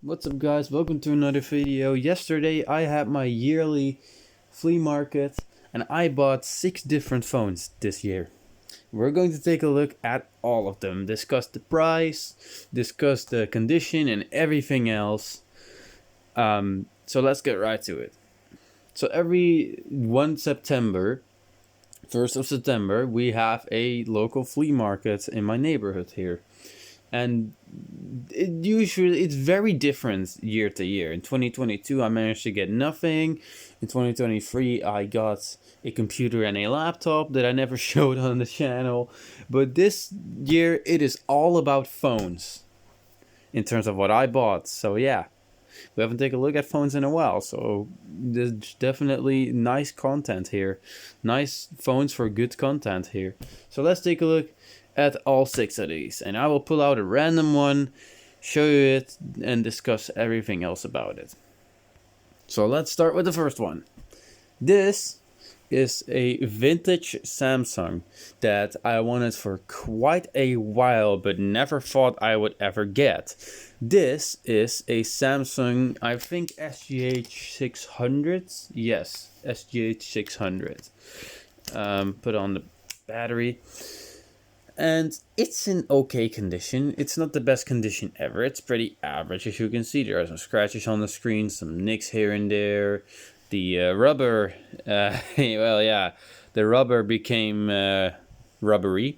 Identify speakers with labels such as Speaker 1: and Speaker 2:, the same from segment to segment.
Speaker 1: What's up guys, welcome to another video. Yesterday I had my yearly flea market and I bought 6 different phones this year. We're going to take a look at all of them, discuss the price, discuss the condition and everything else. So let's get right to it. So every 1st of September, we have a local flea market in my neighborhood here. And it's very different year to year. In 2022 I managed to get nothing. In 2023 I got a computer and a laptop that I never showed on the channel. But this year it is all about phones in terms of what I bought. So yeah, we haven't taken a look at phones in a while, so there's definitely nice content here. Nice phones for good content here. So let's take a look at all 6 of these, and I will pull out a random one, show you it, and discuss everything else about it. So let's start with the first one. This is a vintage Samsung that I wanted for quite a while but never thought I would ever get. This is a Samsung, I think SGH 600. Yes, SGH 600. Put on the battery. And it's in okay condition. It's not the best condition ever. It's pretty average, as you can see. There are some scratches on the screen, some nicks here and there. The rubber, well, yeah, the rubber became rubbery.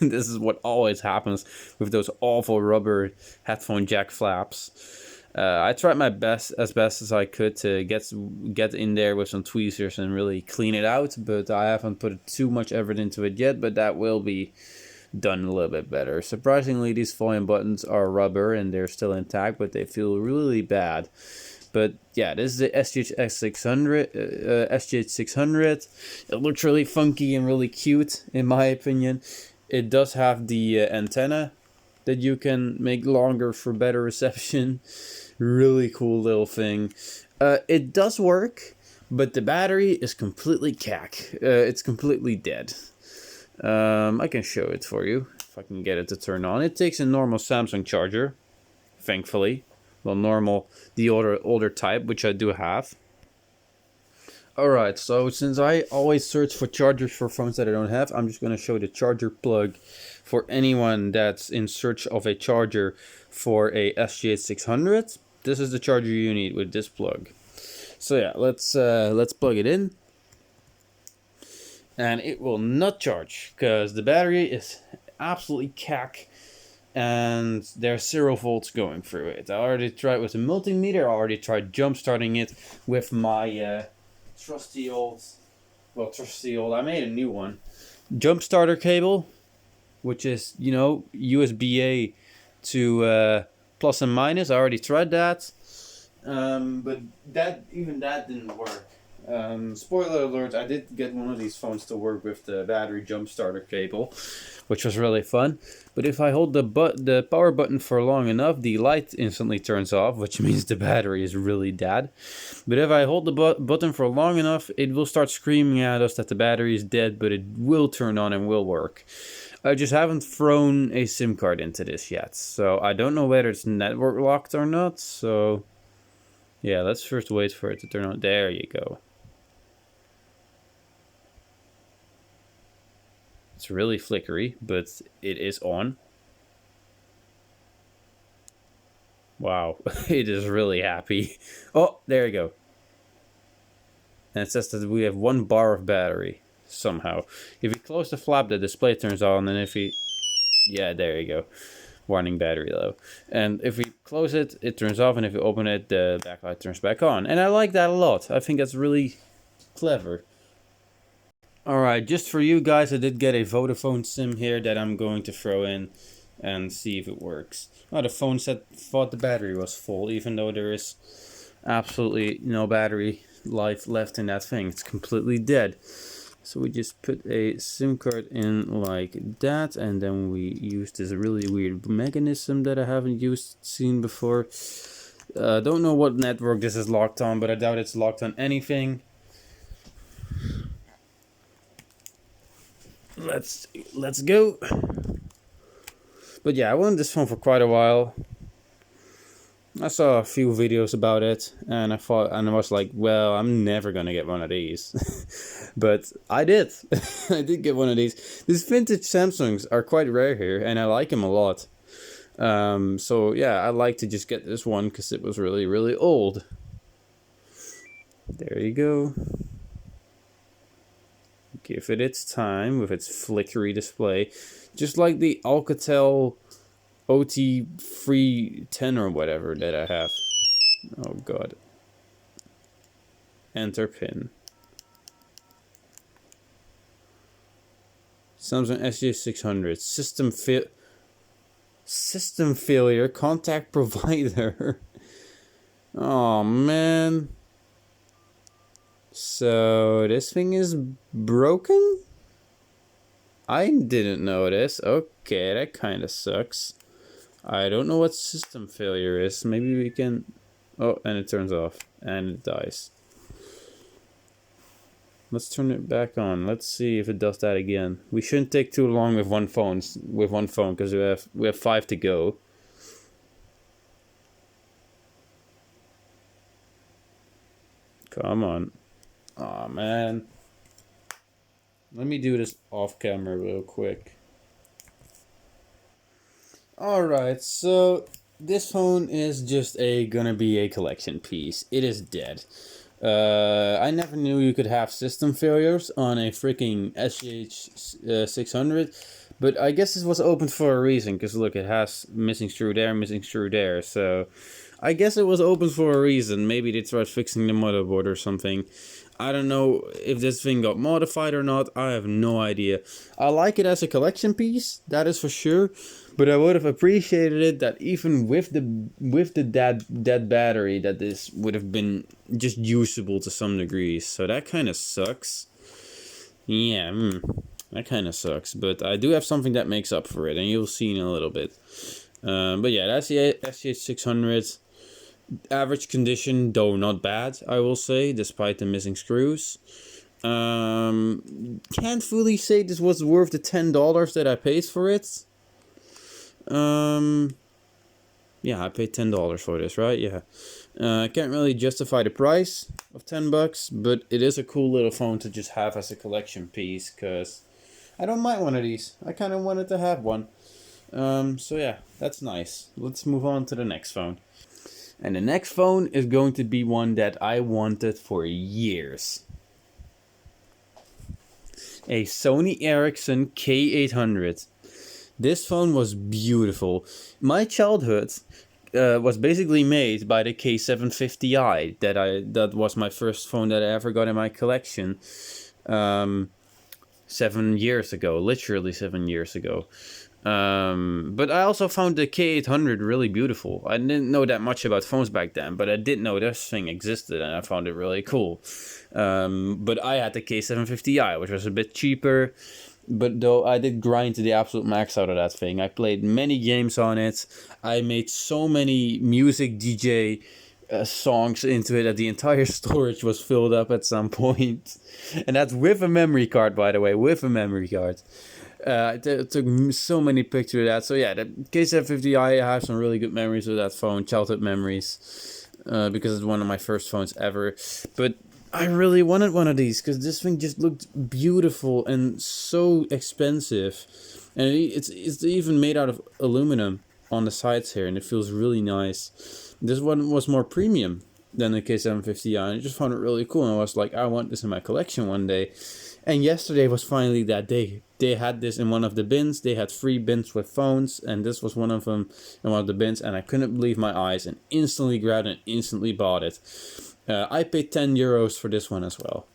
Speaker 1: This is what always happens with those awful rubber headphone jack flaps. I tried my best as I could to get in there with some tweezers and really clean it out, but I haven't put too much effort into it yet, but that will be done a little bit better. Surprisingly, these volume buttons are rubber and they're still intact, but they feel really bad. But yeah, this is the SGH 600. SGH 600. It looks really funky and really cute, in my opinion. It does have the antenna that you can make longer for better reception. Really cool little thing. It does work, but the battery is completely cack. It's completely dead. I can show it for you if I can get it to turn on. It takes a normal Samsung charger, thankfully. Well, normal, the older type, which I do have. Alright, so since I always search for chargers for phones that I don't have, I'm just going to show the charger plug for anyone that's in search of a charger for a SGH 600. This is the charger you need with this plug. So yeah, let's plug it in. And it will not charge because the battery is absolutely cack and there's 0 volts going through it. I already tried with a multimeter. I already tried jump starting it with my trusty old, I made a new one, jump starter cable, which is, you know, USB-A to plus and minus. I already tried that, but even that didn't work. Spoiler alert, I did get one of these phones to work with the battery jump starter cable, which was really fun. But if I hold the power button for long enough, the light instantly turns off, which means the battery is really dead. But if I hold the button for long enough, it will start screaming at us that the battery is dead, but it will turn on and will work. I just haven't thrown a SIM card into this yet, so I don't know whether it's network locked or not. So yeah, let's first wait for it to turn on. There you go. It's really flickery, but it is on. Wow, it is really happy. Oh, there you go. And it says that we have 1 bar of battery, somehow. If you close the flap, the display turns on, and if you... Yeah, there you go. Warning, battery low. And if we close it, it turns off, and if you open it, the backlight turns back on. And I like that a lot. I think that's really clever. Alright, just for you guys, I did get a Vodafone SIM here that I'm going to throw in and see if it works. Oh, the phone thought the battery was full, even though there is absolutely no battery life left in that thing. It's completely dead. So we just put a SIM card in like that, and then we use this really weird mechanism that I haven't seen before. Don't know what network this is locked on, but I doubt it's locked on anything. Let's go. But yeah, I wanted this phone for quite a while. I saw a few videos about it, and I was like, well, I'm never gonna get one of these. But I did. I did get one of these. These vintage Samsungs are quite rare here, and I like them a lot. So yeah, I like to just get this one because it was really, really old. There you go. Give it its time with its flickery display. Just like the Alcatel OT310 or whatever that I have. Oh god. Enter pin. Samsung SJ600. System failure. Contact provider. Oh man. So this thing is broken? I didn't know this. Okay, that kind of sucks. I don't know what system failure is. Maybe we can... Oh, and it turns off. And it dies. Let's turn it back on. Let's see if it does that again. We shouldn't take too long with one phone, because we have 5 to go. Come on. Aw, man. Let me do this off camera real quick. Alright, so this phone is just gonna be a collection piece. It is dead. I never knew you could have system failures on a freaking SGH 600, but I guess this was opened for a reason, because look, it has missing screw there, so I guess it was open for a reason. Maybe they tried fixing the motherboard or something. I don't know if this thing got modified or not. I have no idea. I like it as a collection piece, that is for sure. But I would have appreciated it that even with the dead battery, that this would have been just usable to some degree. So that kind of sucks. Yeah, that kind of sucks. But I do have something that makes up for it, and you'll see in a little bit. But yeah, that's the SH600. Average condition, though not bad, I will say, despite the missing screws. Can't fully say this was worth the $10 that I paid for it. Yeah, I paid $10 for this, right? Yeah. I can't really justify the price of $10, but it is a cool little phone to just have as a collection piece, because I don't mind one of these. I kind of wanted to have one. So yeah, that's nice. Let's move on to the next phone. And the next phone is going to be one that I wanted for years. A Sony Ericsson K800. This phone was beautiful. My childhood was basically made by the K750i that was my first phone that I ever got in my collection 7 years ago, literally 7 years ago. But I also found the K800 really beautiful. I didn't know that much about phones back then, but I did know this thing existed, and I found it really cool. But I had the K750i, which was a bit cheaper, but though I did grind to the absolute max out of that thing. I played many games on it. I made so many music DJ songs into it that the entire storage was filled up at some point. And that's with a memory card, by the way, with a memory card. I took so many pictures of that. So yeah, the K750i, I have some really good memories of that phone, childhood memories, because it's one of my first phones ever. But I really wanted one of these because this thing just looked beautiful and so expensive. And it's even made out of aluminum on the sides here, and it feels really nice. This one was more premium than the K750i, and I just found it really cool. And I was like, I want this in my collection one day. And yesterday was finally that day. They had this in one of the bins. They had 3 bins with phones, and this was one of them in one of the bins. And I couldn't believe my eyes, and instantly grabbed it and instantly bought it. I paid €10 for this one as well,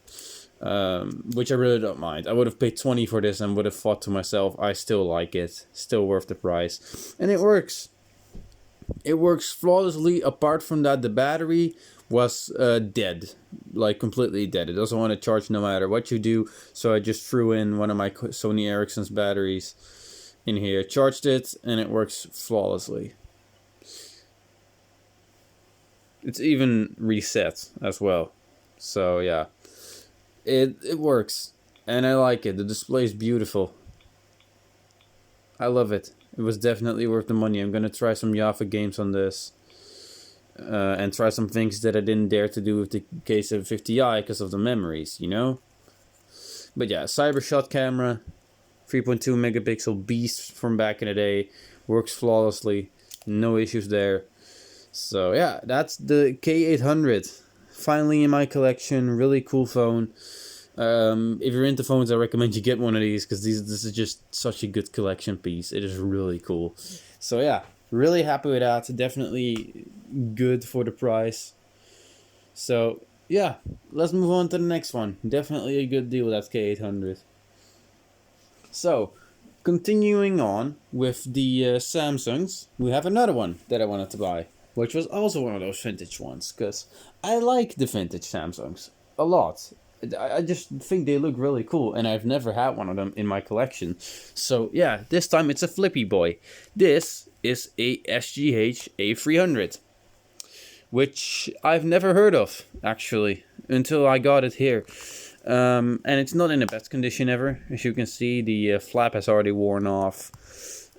Speaker 1: which I really don't mind. I would have paid 20 for this and would have thought to myself, I still like it, still worth the price. And it works. It works flawlessly. Apart from that, the battery was dead, like completely dead. It doesn't want to charge no matter what you do. So I just threw in one of my Sony Ericsson's batteries in here, charged it, and it works flawlessly. It's even reset as well. So yeah, it works, and I like it. The display is beautiful. I love it. It was definitely worth the money. I'm gonna try some Java games on this. and try some things that I didn't dare to do with the K750i because of the memories, you know? But yeah, Cybershot camera, 3.2 megapixel beast from back in the day, works flawlessly, no issues there. So yeah, that's the K800, finally in my collection, really cool phone. If you're into phones, I recommend you get one of these because this is just such a good collection piece. It is really cool. So yeah, really happy with that. Definitely good for the price. So yeah, let's move on to the next one. Definitely a good deal, that K800. So, continuing on with the Samsungs, we have another one that I wanted to buy, which was also one of those vintage ones, because I like the vintage Samsungs a lot. I just think they look really cool, and I've never had one of them in my collection. So yeah, this time it's a flippy boy. This is a SGH A300, which I've never heard of, actually, until I got it here. And it's not in the best condition ever. As you can see, the flap has already worn off.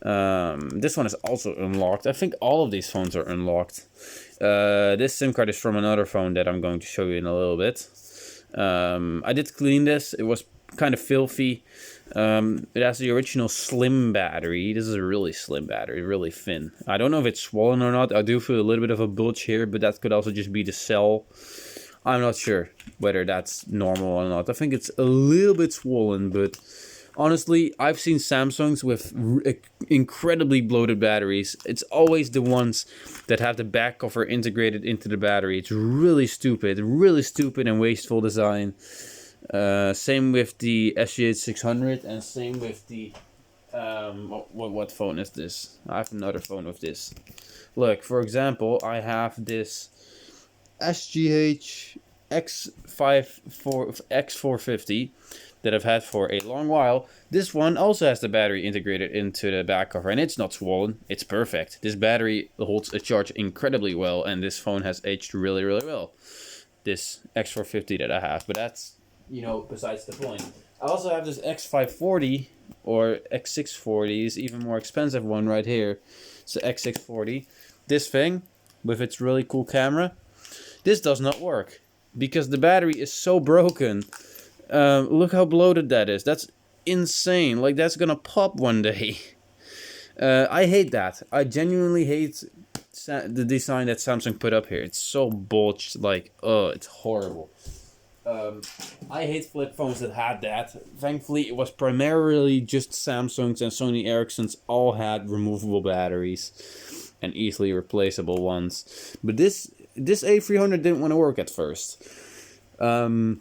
Speaker 1: This one is also unlocked. I think all of these phones are unlocked. This SIM card is from another phone that I'm going to show you in a little bit. I did clean this. It was kind of filthy. It has the original slim battery. This is a really slim battery, really thin. I don't know if it's swollen or not. I do feel a little bit of a bulge here, but that could also just be the cell. I'm not sure whether that's normal or not. I think it's a little bit swollen, but honestly, I've seen Samsungs with incredibly bloated batteries. It's always the ones that have the back cover integrated into the battery. It's really stupid and wasteful design. Same with the SGH 600 and same with the what phone is this? I have another phone with this. Look, for example, I have this SGH X450 that I've had for a long while. This one also has the battery integrated into the back cover, and it's not swollen. It's perfect. This battery holds a charge incredibly well, and this phone has aged really well. This X450 that I have, but that's, you know, besides the point. I also have this X540 or X640, is even more expensive one right here. It's the X640. This thing with its really cool camera. This does not work because the battery is so broken. Look how bloated that is. That's insane. Like, that's gonna pop one day. I hate that. I genuinely hate the design that Samsung put up here. It's so bulged. Like, oh, it's horrible. I hate flip phones that had that. Thankfully, it was primarily just Samsungs, and Sony Ericssons all had removable batteries and easily replaceable ones. But this A300 didn't want to work at first. I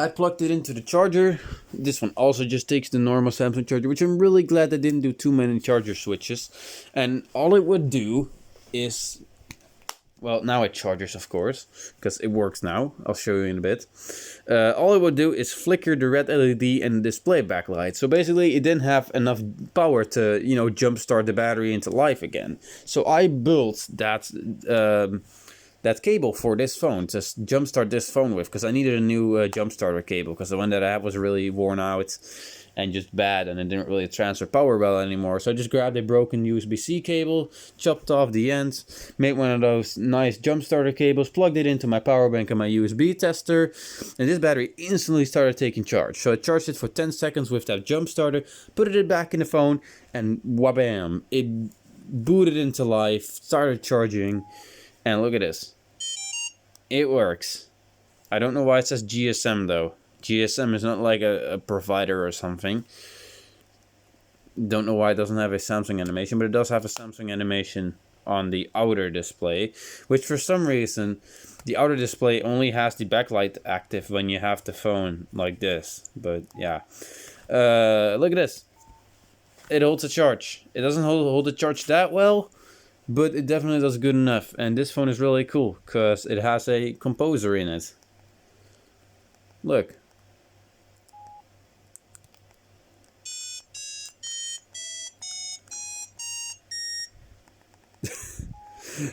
Speaker 1: plugged it into the charger. This one also just takes the normal Samsung charger, which I'm really glad they didn't do too many charger switches. And all it would do is, well, now it charges, of course, because it works now. I'll show you in a bit. All it would do is flicker the red LED and display backlight. So basically, it didn't have enough power to, you know, jumpstart the battery into life again. So I built that that cable for this phone to jumpstart this phone with, because I needed a new jumpstarter cable, because the one that I had was really worn out and just bad, and it didn't really transfer power well anymore. So I just grabbed a broken USB-C cable, chopped off the ends, made one of those nice jumpstarter cables, plugged it into my power bank and my USB tester, and this battery instantly started taking charge. So I charged it for 10 seconds with that jumpstarter, put it back in the phone, and wabam, it booted into life, started charging, and look at this. It works. I don't know why it says GSM though. GSM is not like a provider or something. Don't know why it doesn't have a Samsung animation, but it does have a Samsung animation on the outer display, which for some reason, the outer display only has the backlight active when you have the phone like this. But yeah, look at this. It holds a charge. It doesn't hold the charge that well, but it definitely does good enough. And this phone is really cool because it has a composer in it. Look.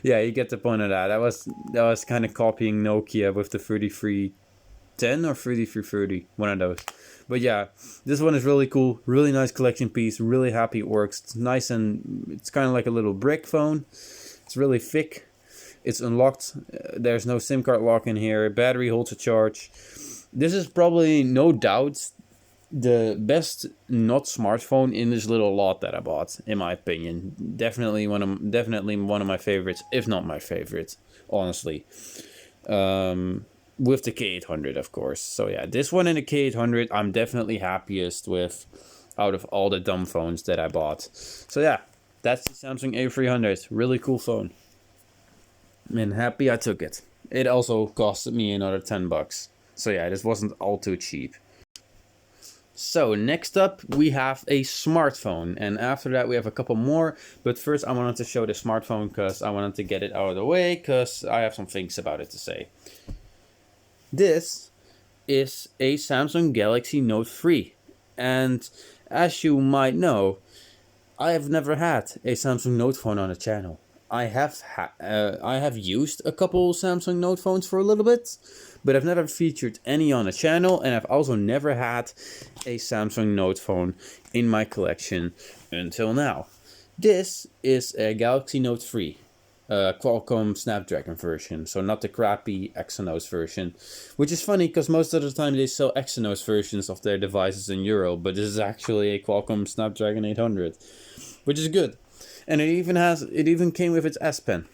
Speaker 1: Yeah, you get the point of that. That was kind of copying Nokia with the 3310 or 3330, one of those. But yeah, this one is really cool, really nice collection piece, really happy it works. It's nice, and it's kind of like a little brick phone. It's really thick. It's unlocked. There's no SIM card lock in here. Battery holds a charge. This is probably, no doubt, the best not smartphone in this little lot that I bought, in my opinion. Definitely one of my favorites, if not my favorite, honestly. With the K800, of course. So yeah, this one and the K800, I'm definitely happiest with out of all the dumb phones that I bought. So yeah, that's the Samsung A300. Really cool phone. And happy I took it. It also cost me another $10. So yeah, this wasn't all too cheap. So next up we have a smartphone, and after that we have a couple more, but first I wanted to show the smartphone because I wanted to get it out of the way because I have some things about it to say. This is a Samsung Galaxy Note 3, and as you might know, I have never had a Samsung Note phone on the channel. I have used a couple Samsung Note phones for a little bit, but I've never featured any on the channel, and I've also never had a Samsung Note phone in my collection until now. This is a Galaxy Note 3, Qualcomm Snapdragon version, so not the crappy Exynos version, which is funny because most of the time they sell Exynos versions of their devices in Europe, but this is actually a Qualcomm Snapdragon 800, which is good. And it even came with its S Pen,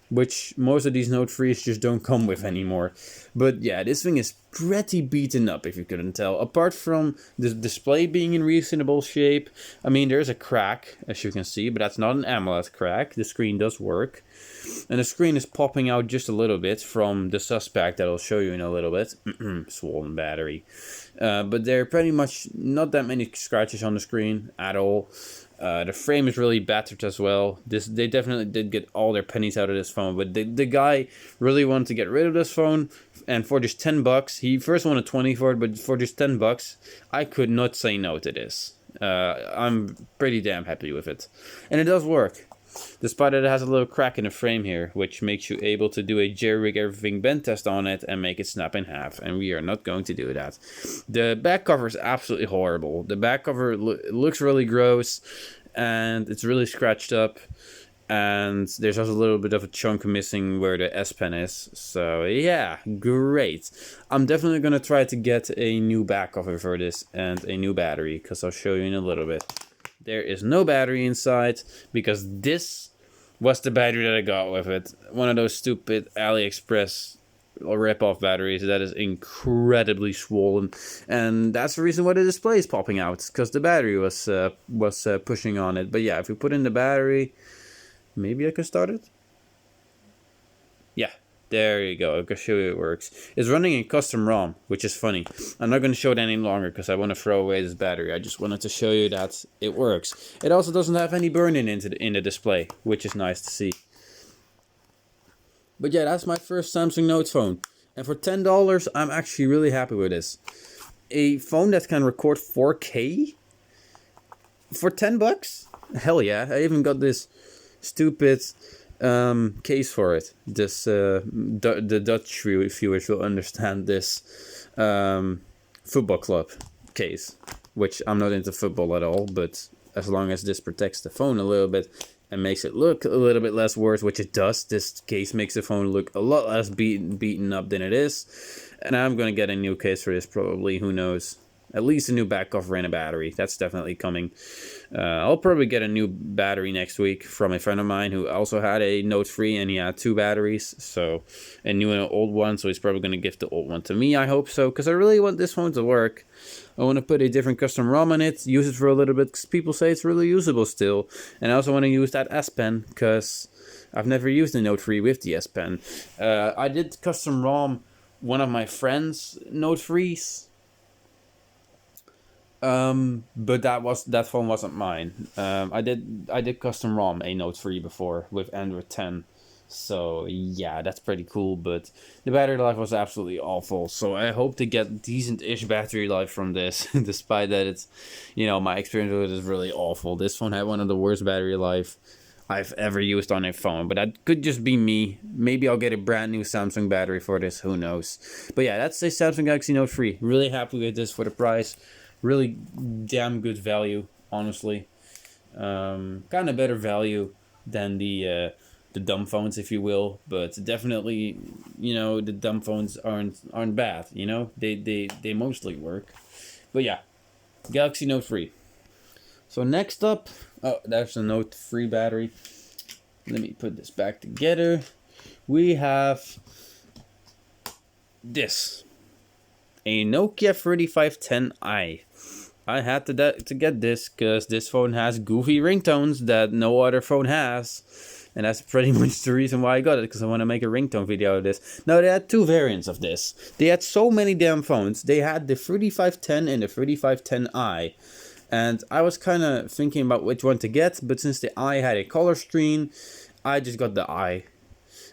Speaker 1: which most of these Note 3s just don't come with anymore. But yeah, this thing is pretty beaten up, if you couldn't tell. Apart from the display being in reasonable shape, I mean, there's a crack, as you can see, but that's not an AMOLED crack. The screen does work. And the screen is popping out just a little bit from the suspect that I'll show you in a little bit. Swollen battery. But there are pretty much not that many scratches on the screen at all. The frame is really battered as well. They definitely did get all their pennies out of this phone, but the guy really wanted to get rid of this phone, and for just $10, he first wanted 20 for it, but for just $10, I could not say no to this. I'm pretty damn happy with it, and it does work. Despite that it has a little crack in the frame here, which makes you able to do a jerry-rig everything bend test on it and make it snap in half, and we are not going to do that. The back cover is absolutely horrible. The back cover looks really gross, and it's really scratched up, and there's also a little bit of a chunk missing where the S Pen is. So yeah, great. I'm definitely going to try to get a new back cover for this and a new battery, because I'll show you in a little bit. There is no battery inside, because this was the battery that I got with it. One of those stupid AliExpress rip-off batteries that is incredibly swollen. And that's the reason why the display is popping out, because the battery was pushing on it. But yeah, if we put in the battery, maybe I can start it? Yeah. There you go, I can show you it works. It's running in custom ROM, which is funny. I'm not going to show it any longer because I want to throw away this battery. I just wanted to show you that it works. It also doesn't have any burn-in in the display, which is nice to see. But yeah, that's my first Samsung Note phone. And for $10, I'm actually really happy with this. A phone that can record 4K? For $10? Hell yeah, I even got this stupid case for it. This the Dutch viewers will understand this football club case, which I'm not into football at all, but as long as this protects the phone a little bit and makes it look a little bit less worse, which it does, this case makes the phone look a lot less beaten up than it is. And I'm gonna get a new case for this probably, who knows. At least a new back cover and a battery. That's definitely coming. I'll probably get a new battery next week from a friend of mine who also had a Note 3 and he had 2 batteries. So, a new and an old one. So he's probably going to gift the old one to me. I hope so, because I really want this phone to work. I want to put a different custom ROM on it, use it for a little bit, because people say it's really usable still. And I also want to use that S Pen, because I've never used the Note 3 with the S Pen. I did custom ROM one of my friends' Note 3s. But that phone wasn't mine. I did custom ROM a Note 3 before with Android 10. So yeah, that's pretty cool, but the battery life was absolutely awful. So I hope to get decent-ish battery life from this, despite that it's, my experience with it is really awful. This phone had one of the worst battery life I've ever used on a phone, but that could just be me. Maybe I'll get a brand new Samsung battery for this, who knows. But yeah, that's a Samsung Galaxy Note 3. Really happy with this for the price. Really damn good value, honestly. Kind of better value than the the dumb phones, if you will. But definitely, the dumb phones aren't bad. They mostly work. But yeah, Galaxy Note 3. So next up, oh, that's a Note 3 battery. Let me put this back together. We have this, a Nokia 3510i. I had to get this because this phone has goofy ringtones that no other phone has. And that's pretty much the reason why I got it, because I want to make a ringtone video of this. Now, they had two variants of this. They had so many damn phones. They had the 3510 and the 3510i. And I was kind of thinking about which one to get, but since the i had a color screen, I just got the i.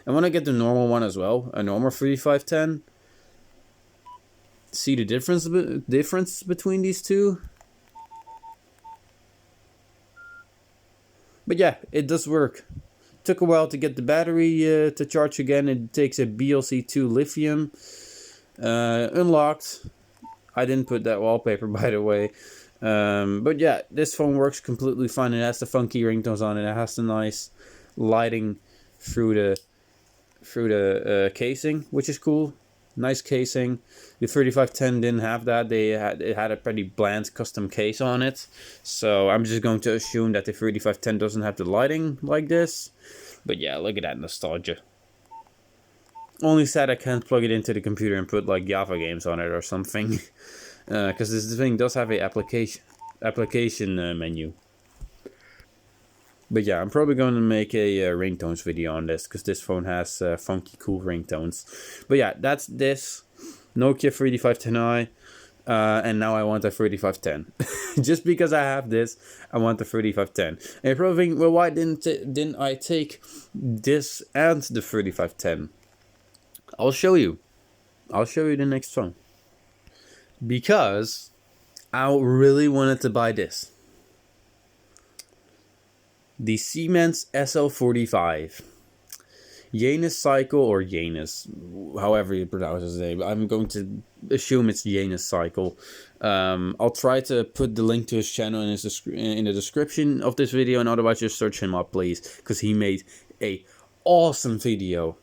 Speaker 1: I want to get the normal one as well, a normal 3510. See the difference between these two? But yeah, it does work. Took a while to get the battery to charge again. It takes a BLC2 lithium. Unlocked. I didn't put that wallpaper, by the way. But yeah, this phone works completely fine. It has the funky ringtones on it. It has the nice lighting through the casing, which is cool. Nice casing. The 3510 didn't have that. It had a pretty bland custom case on it. So I'm just going to assume that the 3510 doesn't have the lighting like this. But yeah, look at that nostalgia. Only sad I can't plug it into the computer and put like Java games on it or something. Because this thing does have a application menu. But yeah, I'm probably going to make a ringtones video on this, because this phone has funky, cool ringtones. But yeah, that's this Nokia 3510i, and now I want a 3510. Just because I have this, I want the 3510. And you're probably thinking, well, why didn't I take this and the 3510? I'll show you. I'll show you the next phone. Because I really wanted to buy this. The Siemens SL45. Janus Cycle, or Janus, however you pronounce his name. I'm going to assume it's Janus Cycle. I'll try to put the link to his channel in the description of this video, and otherwise just search him up, please, because he made a awesome video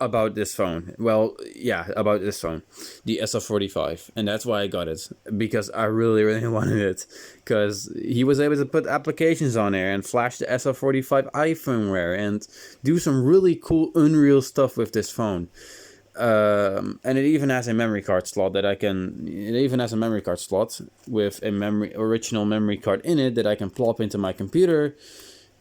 Speaker 1: about this phone. Well, yeah, about this phone, the SL45, and that's why I got it, because I really wanted it, because he was able to put applications on there and flash the SL45 iFirmware and do some really cool Unreal stuff with this phone. And it even has a memory card slot with a original memory card in it that I can plop into my computer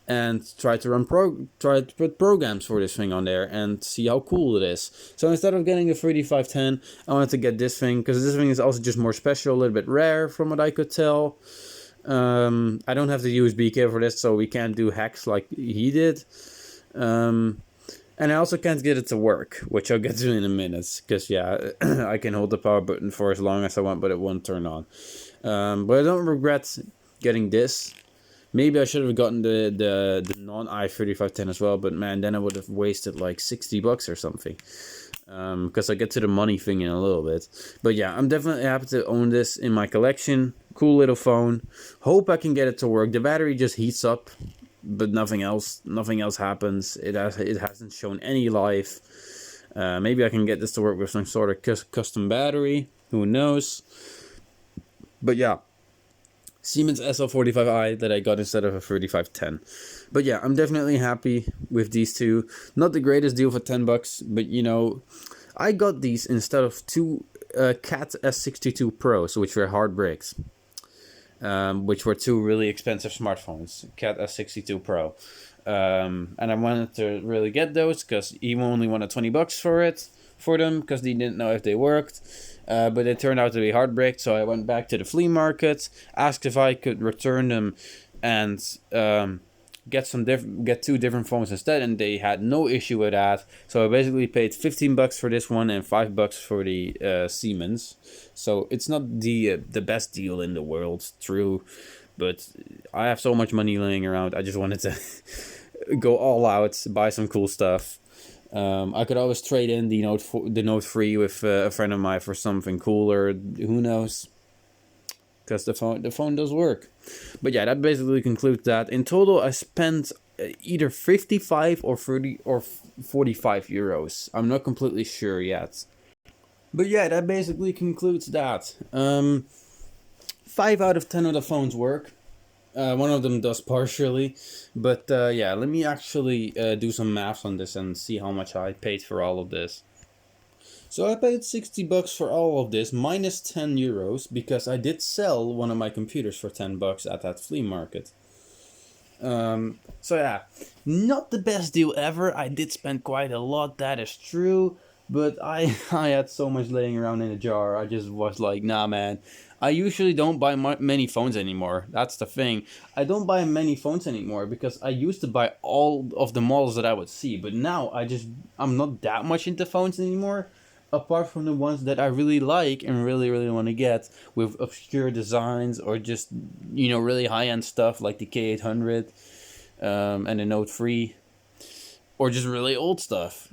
Speaker 1: and try to put programs for this thing on there and see how cool it is. So instead of getting the 3510, I wanted to get this thing, because this thing is also just more special, a little bit rare from what I could tell. I don't have the USB cable for this, so we can't do hacks like he did. And I also can't get it to work, which I'll get to in a minute, because yeah, I can hold the power button for as long as I want, but it won't turn on. But I don't regret getting this. Maybe I should have gotten the non-i3510 as well, but man, then I would have wasted like $60 or something. Because I get to the money thing in a little bit. But yeah, I'm definitely happy to own this in my collection. Cool little phone. Hope I can get it to work. The battery just heats up, but nothing else happens. It hasn't shown any life. Maybe I can get this to work with some sort of custom battery. Who knows? But yeah. Siemens SL45i that I got instead of a 3510. But yeah, I'm definitely happy with these two. Not the greatest deal for $10, but I got these instead of two Cat S62 Pros, which were hard bricks. Which were two really expensive smartphones, Cat S62 Pro. And I wanted to really get those because he only wanted $20 for them because he didn't know if they worked. But they turned out to be hard bricked, so I went back to the flea market, asked if I could return them and get two different phones instead, and they had no issue with that. So I basically paid $15 for this one and $5 for the Siemens. So it's not the best deal in the world, true, but I have so much money laying around. I just wanted to go all out, buy some cool stuff. I could always trade in the Note 3 with a friend of mine for something cooler. Who knows? Because the phone does work. But yeah, that basically concludes that. In total, I spent either 55 or 30 or 45 euros. I'm not completely sure yet. But yeah, that basically concludes that. 5 out of 10 of the phones work. One of them does partially, but yeah, let me actually do some maths on this and see how much I paid for all of this. So I paid 60 bucks for all of this, minus 10 euros, because I did sell one of my computers for 10 bucks at that flea market. So yeah, not the best deal ever. I did spend quite a lot, that is true, but I I had so much laying around in a jar. I just was like, nah, man. I usually don't buy many phones anymore. That's the thing. I don't buy many phones anymore because I used to buy all of the models that I would see, but now I'm not that much into phones anymore. Apart from the ones that I really like and really want to get with obscure designs or just really high end stuff like the K800 and the Note 3, or just really old stuff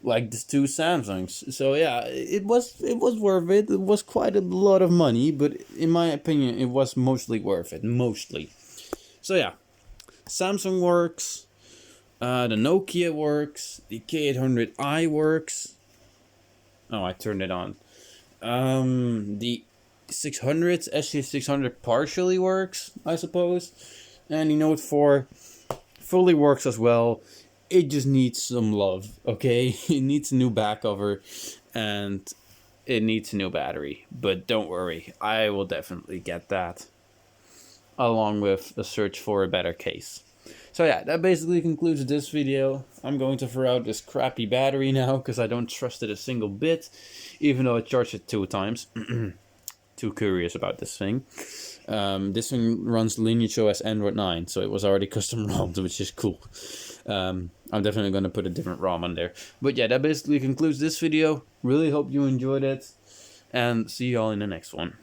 Speaker 1: like the two Samsungs. So yeah, it was worth it. It was quite a lot of money, but in my opinion, it was mostly worth it. Mostly. So yeah, Samsung works. The Nokia works. The K800i works. Oh, I turned it on. The 600s, SG600 partially works, I suppose. And the Note 4 fully works as well. It just needs some love, okay? It needs a new back cover and it needs a new battery. But don't worry, I will definitely get that. Along with a search for a better case. So yeah, that basically concludes this video. I'm going to throw out this crappy battery now because I don't trust it a single bit, even though I charged it 2 times. Too curious about this thing. This thing runs Lineage OS Android 9, so it was already custom ROMmed, which is cool. I'm definitely going to put a different ROM on there. But yeah, that basically concludes this video. Really hope you enjoyed it, and see y'all in the next one.